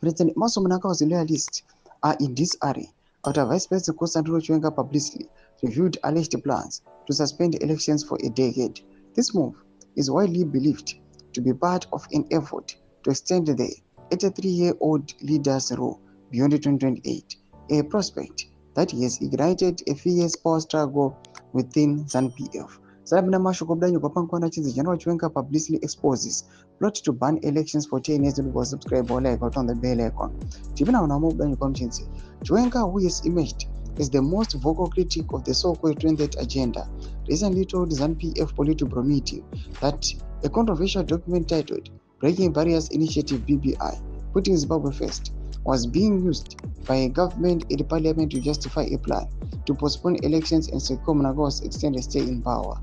President Mnangagwa's loyalists are in disarray after Vice President Chiwenga publicly reviewed alleged plans to suspend elections for a decade. This move is widely believed to be part of an effort to extend the 83-year-old leader's rule beyond 2028, a prospect that has ignited a fierce power struggle within ZANU-PF. Salabina mashoko bdanyu kwapankwana chinzi General Chiwenga publicly exposes plot to ban elections for 10 years to subscribe or like on the bell icon. Chivina unamo bdanyu kwa mchinzi Chiwenga, who has emerged as the most vocal critic of the so-called 2030 agenda, recently told ZANU-PF Politburo meeting that a controversial document titled Breaking Barriers Initiative BBI, Putting Zimbabwe First, was being used by a government in the parliament to justify a plan to postpone elections and secure Mnangagwa's extended stay in power.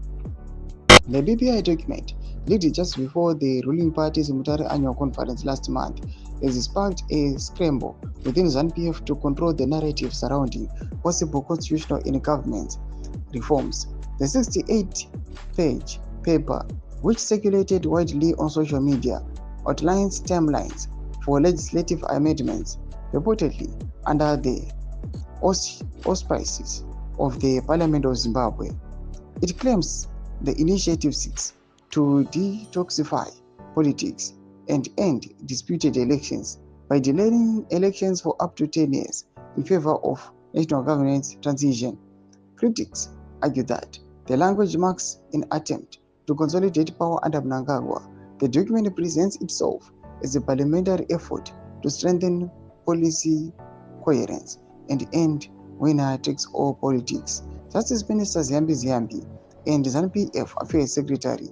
The BBI document, leaked just before the ruling party's Mutare annual conference last month, has sparked a scramble within ZANU-PF to control the narrative surrounding possible constitutional and government reforms. The 68-page paper, which circulated widely on social media, outlines timelines for legislative amendments, reportedly under the auspices of the Parliament of Zimbabwe. It claims the initiative seeks to detoxify politics and end disputed elections by delaying elections for up to 10 years in favor of national governance transition. Critics argue that the language marks an attempt to consolidate power under Mnangagwa. The document presents itself as a parliamentary effort to strengthen policy coherence and end winner-takes-all politics. Justice Minister Ziyambi and ZANU-PF Affairs Secretary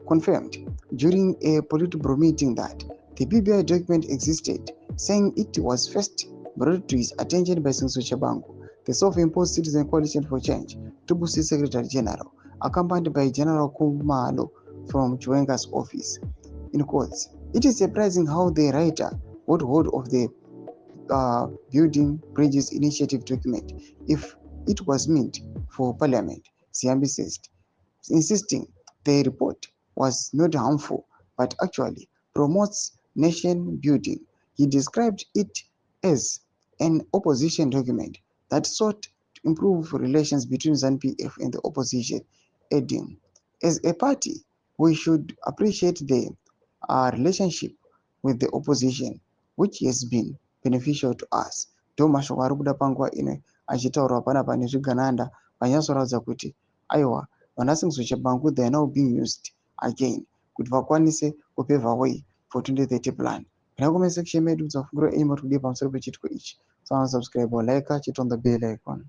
confirmed during a Politburo meeting that the BBI document existed, saying it was first brought to his attention by CHABANGU, the self-imposed Citizen Coalition for Change, Tubusi Secretary General, accompanied by General Kumalo from Chiwenga's office. In quotes, it is surprising how the writer got hold of the Building Bridges Initiative document if it was meant for Parliament, Ziyambi said, insisting the report was not harmful but actually promotes nation building. He described it as an opposition document that sought to improve relations between ZANU-PF and the opposition, adding, as a party, we should appreciate the relationship with the opposition, which has been beneficial to us. Mashoko ari kuda panguva ino achitaurwa panapa nezvigananda panyasoratidza kuti aiwa vanaCHABANGU, they are now being used again kuti vakwanise kupavha way for 2030 plan. Kana comment section medu dzafungiro enyu muri kudii pamusoro pechitiko ichi. So subscribe or like, hit on the bell icon.